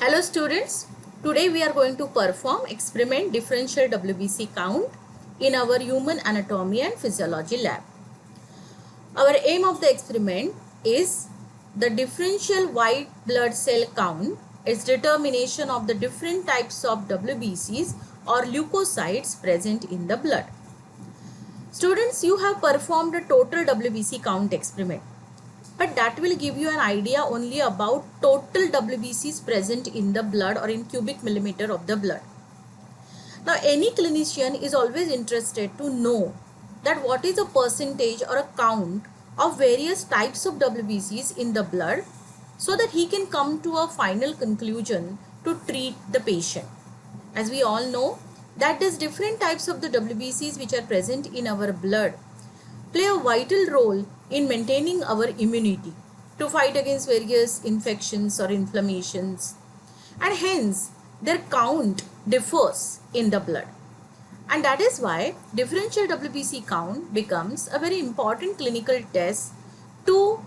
Hello students, today we are going to perform experiment differential WBC count in our human anatomy and physiology lab. Our aim of the experiment is the differential white blood cell count, its determination of the different types of WBCs or leukocytes present in the blood. Students, you have performed a total WBC count experiment, but that will give you an idea only about total WBCs present in the blood or in cubic millimeter of the blood. Now, any clinician is always interested to know that what is a percentage or a count of various types of WBCs in the blood so that he can come to a final conclusion to treat the patient. As we all know that these different types of the WBCs which are present in our blood play a vital role in maintaining our immunity to fight against various infections or inflammations, and hence their count differs in the blood. And that is why differential WBC count becomes a very important clinical test to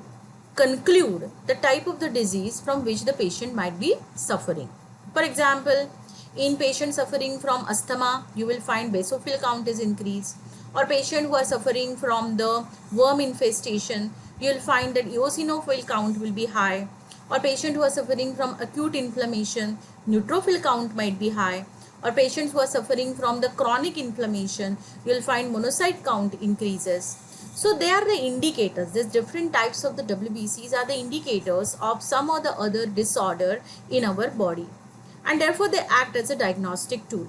conclude the type of the disease from which the patient might be suffering. For example, in patients suffering from asthma, you will find basophil count is increased, or patient who are suffering from the worm infestation, you will find that eosinophil count will be high, or patient who are suffering from acute inflammation, neutrophil count might be high, or patients who are suffering from the chronic inflammation, you will find monocyte count increases. So they are the indicators. These different types of the WBCs are the indicators of some or the other disorder in our body, and therefore they act as a diagnostic tool.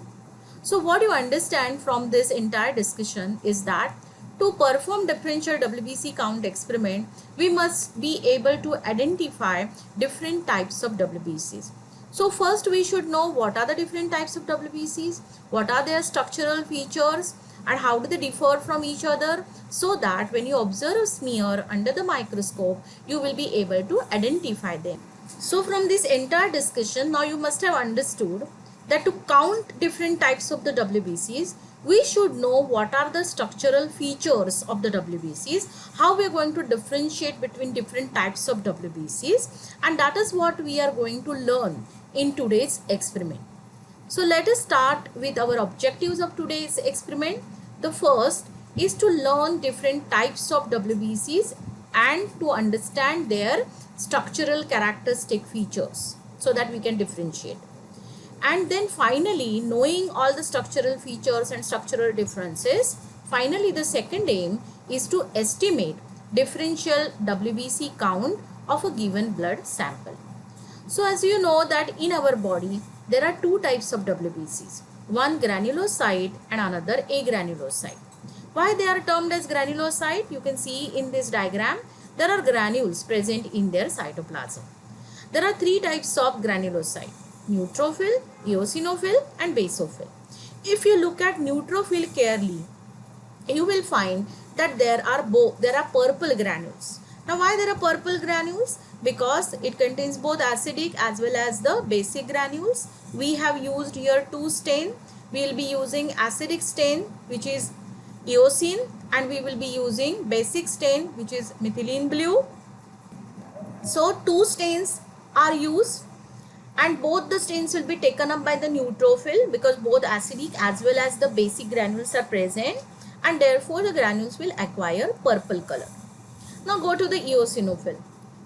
So what you understand from this entire discussion is that to perform differential WBC count experiment, we must be able to identify different types of WBCs. So first we should know what are the different types of WBCs, what are their structural features, and how do they differ from each other, so that when you observe a smear under the microscope, you will be able to identify them. So from this entire discussion, now you must have understood that to count different types of the WBCs, we should know what are the structural features of the WBCs, how we are going to differentiate between different types of WBCs, and that is what we are going to learn in today's experiment. So let us start with our objectives of today's experiment. The first is to learn different types of WBCs and to understand their structural characteristic features so that we can differentiate. And then finally, knowing all the structural features and structural differences, finally the second aim is to estimate differential WBC count of a given blood sample. So as you know that in our body, there are two types of WBCs, one granulocyte and another agranulocyte. Why they are termed as granulocyte? You can see in this diagram, there are granules present in their cytoplasm. There are three types of granulocyte: neutrophil, eosinophil and basophil. If you look at neutrophil carefully, you will find that there are purple granules. Now why there are purple granules? Because it contains both acidic as well as the basic granules. We have used here two stain. We will be using acidic stain, which is eosin, and we will be using basic stain, which is methylene blue. So two stains are used, and both the stains will be taken up by the neutrophil because both acidic as well as the basic granules are present, and therefore the granules will acquire purple color. Now go to the eosinophil.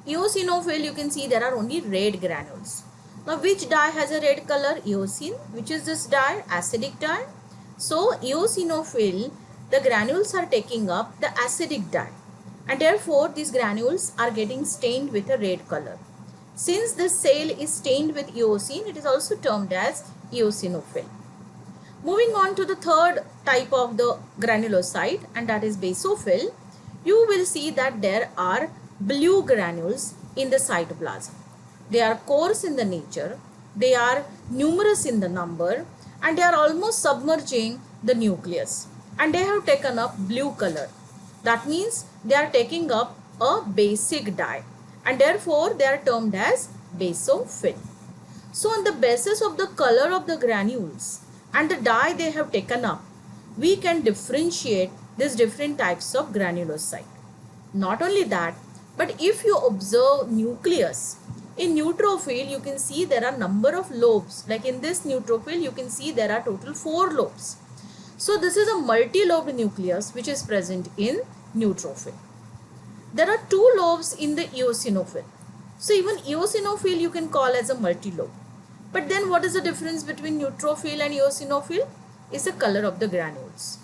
Eosinophil, you can see there are only red granules. Now which dye has a red color? Eosin. Which is this dye? Acidic dye. So eosinophil, the granules are taking up the acidic dye, and therefore these granules are getting stained with a red color. Since this cell is stained with eosin, it is also termed as eosinophil. Moving on to the third type of the granulocyte, and that is basophil, you will see that there are blue granules in the cytoplasm. They are coarse in the nature, they are numerous in the number, and they are almost submerging the nucleus, and they have taken up blue color. That means they are taking up a basic dye, and therefore they are termed as basophil. So on the basis of the color of the granules and the dye they have taken up, we can differentiate these different types of granulocyte. Not only that, but if you observe nucleus In neutrophil, you can see there are number of lobes. Like in this neutrophil, you can see there are total 4 lobes. So this is a multi-lobed nucleus which is present in neutrophil. There are 2 lobes in the eosinophil. So even eosinophil you can call as a multi-lobe. But then what is the difference between neutrophil and eosinophil? Is the color of the granules.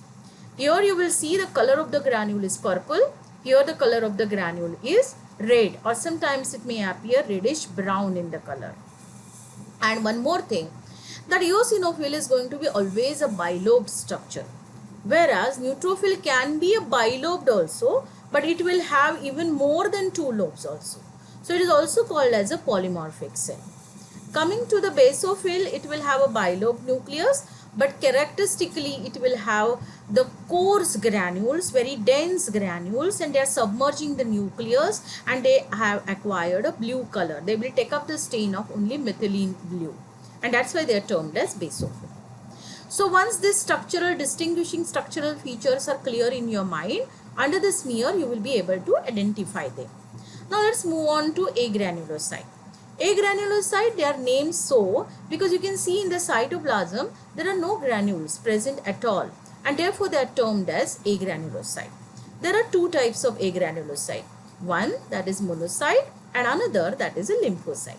Here you will see the color of the granule is purple. Here the color of the granule is red, or sometimes it may appear reddish brown in the color. And one more thing, that eosinophil is going to be always a bilobed structure, whereas neutrophil can be a bilobed also, but it will have even more than 2 lobes also. So it is also called as a polymorphic cell. Coming to the basophil, it will have a bilobed nucleus, but characteristically it will have the coarse granules, very dense granules, and they are submerging the nucleus and they have acquired a blue color. They will take up the stain of only methylene blue, and that's why they are termed as basophil. So once these distinguishing structural features are clear in your mind, under the smear you will be able to identify them. Now let's move on to agranulocyte. Agranulocyte, they are named so because you can see in the cytoplasm there are no granules present at all, and therefore they are termed as agranulocyte. There are 2 types of agranulocyte. One that is monocyte and another that is a lymphocyte.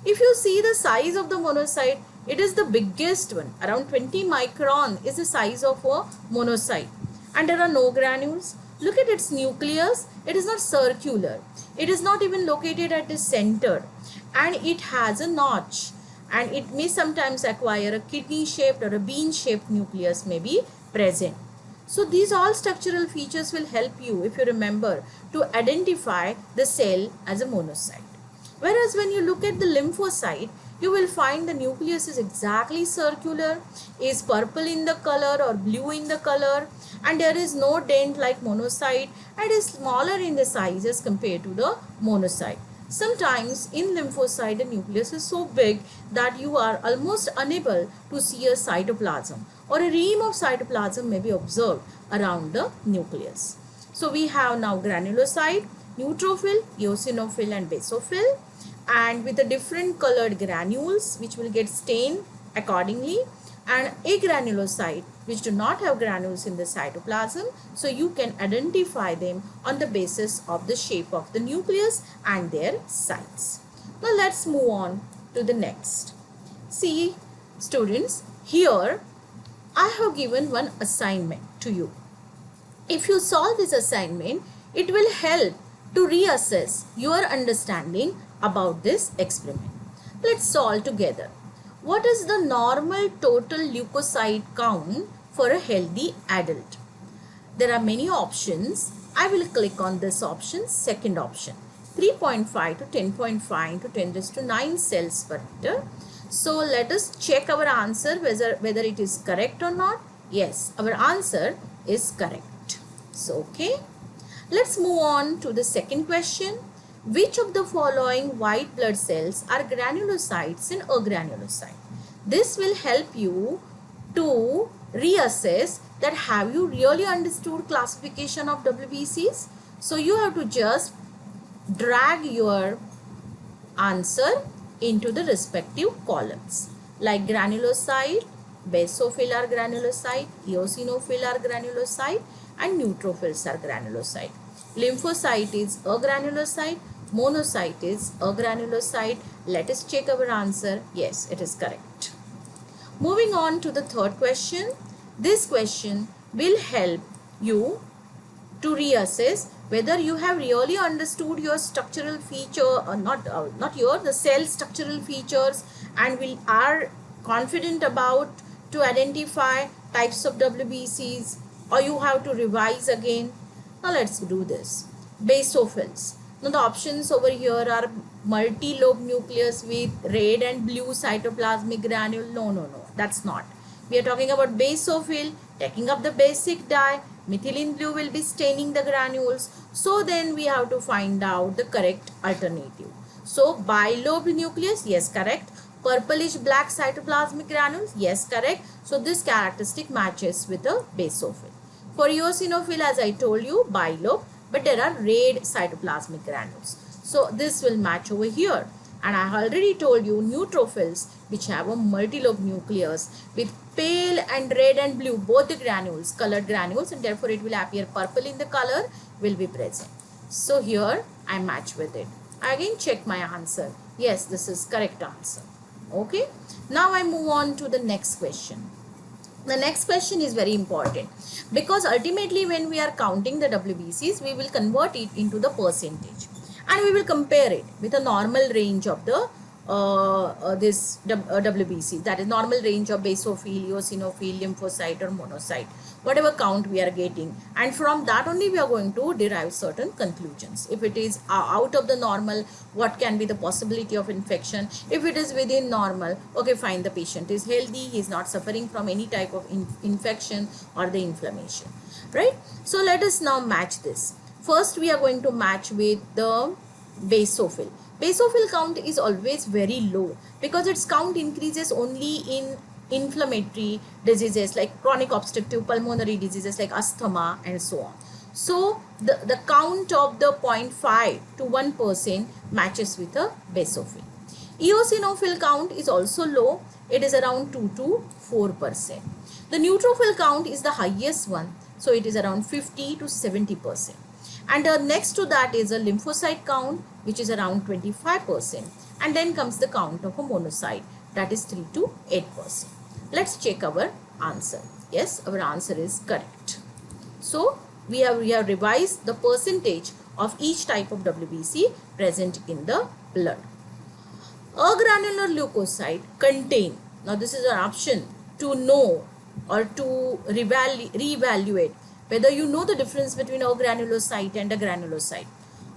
If you see the size of the monocyte, it is the biggest one. Around 20 micron is the size of a monocyte, and there are no granules. Look at its nucleus. It is not circular. It is not even located at the center, and it has a notch, and it may sometimes acquire a kidney shaped or a bean shaped nucleus may be present. So these all structural features will help you, if you remember, to identify the cell as a monocyte. Whereas when you look at the lymphocyte, you will find the nucleus is exactly circular, is purple in the color or blue in the color, and there is no dent like monocyte, and is smaller in the size as compared to the monocyte. Sometimes in lymphocyte, the nucleus is so big that you are almost unable to see a cytoplasm, or a ream of cytoplasm may be observed around the nucleus. So we have now granulocyte, neutrophil, eosinophil and basophil, and with the different colored granules which will get stained accordingly, and agranulocyte which do not have granules in the cytoplasm, so you can identify them on the basis of the shape of the nucleus and their size. Now let's move on to the next. See students, here I have given one assignment to you. If you solve this assignment, it will help to reassess your understanding about this experiment. Let's solve together. What is the normal total leukocyte count for a healthy adult? There are many options. I will click on this option, second option, 3.5 to 10.5 into 10 raised to 9 cells per liter. So let us check our answer whether it is correct or not. Yes, our answer is correct. So okay, let's move on to the second question. Which of the following white blood cells are granulocytes and agranulocyte? This will help you to reassess that have you really understood classification of WBCs? So you have to just drag your answer into the respective columns, like granulocyte, basophil are granulocyte, eosinophil are granulocyte, and neutrophils are granulocyte. Lymphocyte is agranulocyte, monocyte is agranulocyte. Let us check our answer. Yes, it is correct. Moving on to the third question. This question will help you to reassess whether you have really understood your structural feature or not, the cell structural features, and are confident about to identify types of WBCs, or you have to revise again. Now let's do this. Basophils. Now the options over here are multi-lobe nucleus with red and blue cytoplasmic granule. No, that's not. We are talking about basophil, taking up the basic dye. Methylene blue will be staining the granules. So then we have to find out the correct alternative. So bilobed nucleus, yes, correct. Purplish black cytoplasmic granules, yes, correct. So this characteristic matches with a basophil. For eosinophil, as I told you, bilobe, but there are red cytoplasmic granules. So this will match over here. And I already told you neutrophils, which have a multilobe nucleus with pale and red and blue, both the granules, colored granules, and therefore it will appear purple in the color, will be present. So here I match with it. I again check my answer. Yes, this is correct answer. Okay. Now I move on to the next question. The next question is very important because ultimately when we are counting the WBCs, we will convert it into the percentage and we will compare it with a normal range of the WBC, that is normal range of basophil, eosinophil, lymphocyte or monocyte, whatever count we are getting, and from that only we are going to derive certain conclusions. If it is out of the normal, what can be the possibility of infection? If it is within normal, okay, fine, the patient is healthy, he is not suffering from any type of infection or the inflammation, right? So let us now match this. First we are going to match with the basophil. Basophil count is always very low because its count increases only in inflammatory diseases like chronic obstructive pulmonary diseases like asthma and so on. So the count of the 0.5 to 1% matches with a basophil. Eosinophil count is also low. It is around 2 to 4%. The neutrophil count is the highest one. So it is around 50 to 70%. And next to that is a lymphocyte count, which is around 25%. And then comes the count of a monocyte, that is 3 to 8%. Let's check our answer. Yes, our answer is correct. So we have revised the percentage of each type of WBC present in the blood. Agranular leukocyte contain, now this is an option to know or to reevaluate whether you know the difference between a granulocyte and a granulocyte.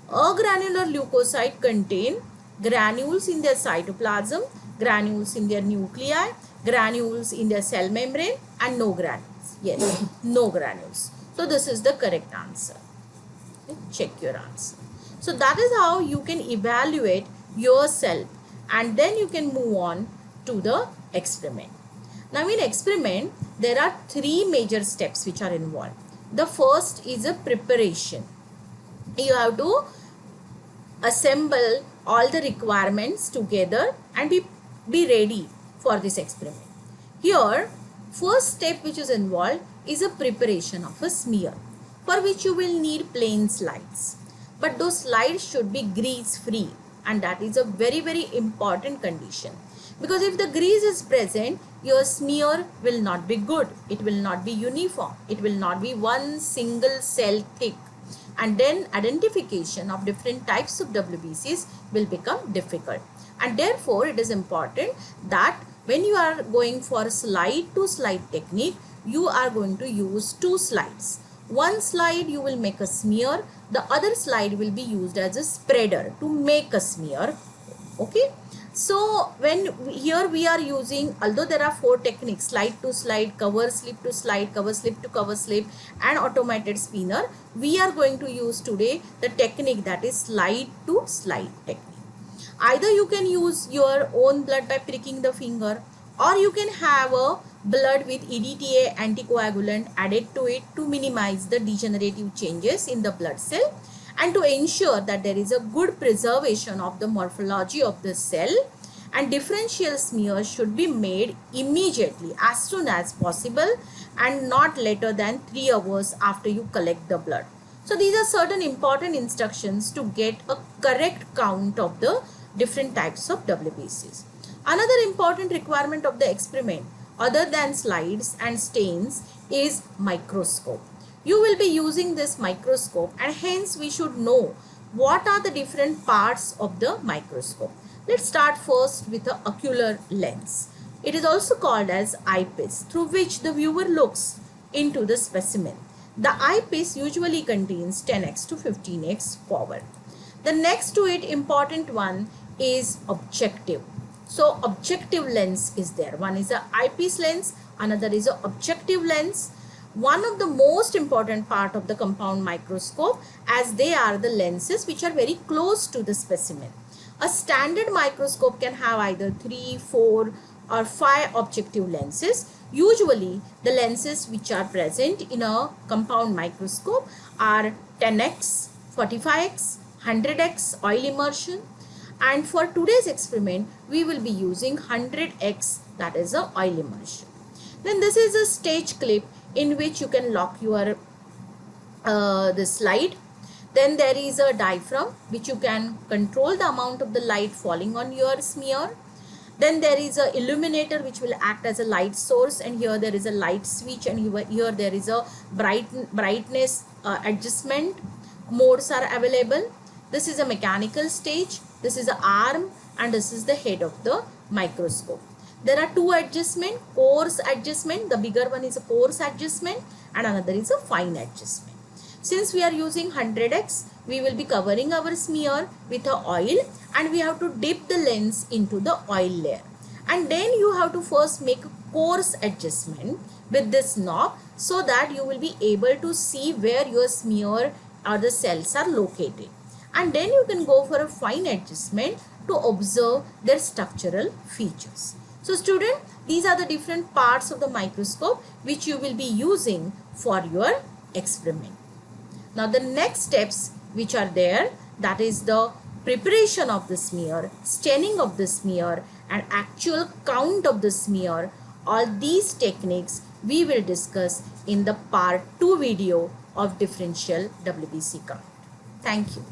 Agranular leukocyte contain granules in their cytoplasm, granules in their nuclei, granules in their cell membrane, and no granules. Yes, no granules. So this is the correct answer. Okay, check your answer. So that is how you can evaluate yourself, and then you can move on to the experiment. Now in experiment, there are three major steps which are involved. The first is a preparation. You have to assemble all the requirements together and be ready for this experiment. Here, first step which is involved is a preparation of a smear, for which you will need plain slides. But those slides should be grease free, and that is a very, very important condition. Because if the grease is present, your smear will not be good. It will not be uniform. It will not be one single cell thick. And then identification of different types of WBCs will become difficult. And therefore, it is important that when you are going for slide to slide technique, you are going to use two slides. One slide you will make a smear. The other slide will be used as a spreader to make a smear. Okay. So when here we are using, although there are four techniques, slide to slide, cover slip to slide, cover slip to cover slip, and automated spinner, we are going to use today the technique that is slide to slide technique. Either you can use your own blood by pricking the finger, or you can have a blood with EDTA anticoagulant added to it to minimize the degenerative changes in the blood cell, and to ensure that there is a good preservation of the morphology of the cell. And differential smears should be made immediately, as soon as possible, and not later than 3 hours after you collect the blood. So these are certain important instructions to get a correct count of the different types of WBCs. Another important requirement of the experiment, other than slides and stains, is microscope. You will be using this microscope, and hence we should know what are the different parts of the microscope. Let's start first with the ocular lens. It is also called as eyepiece, through which the viewer looks into the specimen. The eyepiece usually contains 10x to 15x power. The next to it important one is objective. So objective lens is there. One is a eyepiece lens, another is a objective lens. One of the most important part of the compound microscope, as they are the lenses which are very close to the specimen. A standard microscope can have either 3, 4 or 5 objective lenses. Usually the lenses which are present in a compound microscope are 10x, 45x, 100x oil immersion. And for today's experiment, we will be using 100x, that is a oil immersion. Then this is a stage clip in which you can lock your the slide. Then there is a diaphragm which you can control the amount of the light falling on your smear. Then there is a illuminator which will act as a light source, and here there is a light switch, and here there is a brightness adjustment modes are available. This is a mechanical stage, this is the arm, and this is the head of the microscope. There are two adjustment, coarse adjustment, the bigger one is a coarse adjustment and another is a fine adjustment. Since we are using 100x, we will be covering our smear with a oil, and we have to dip the lens into the oil layer. And then you have to first make a coarse adjustment with this knob so that you will be able to see where your smear or the cells are located. And then you can go for a fine adjustment to observe their structural features. So student, these are the different parts of the microscope which you will be using for your experiment. Now the next steps which are there, that is the preparation of the smear, staining of the smear, and actual count of the smear. All these techniques we will discuss in the part 2 video of differential WBC count. Thank you.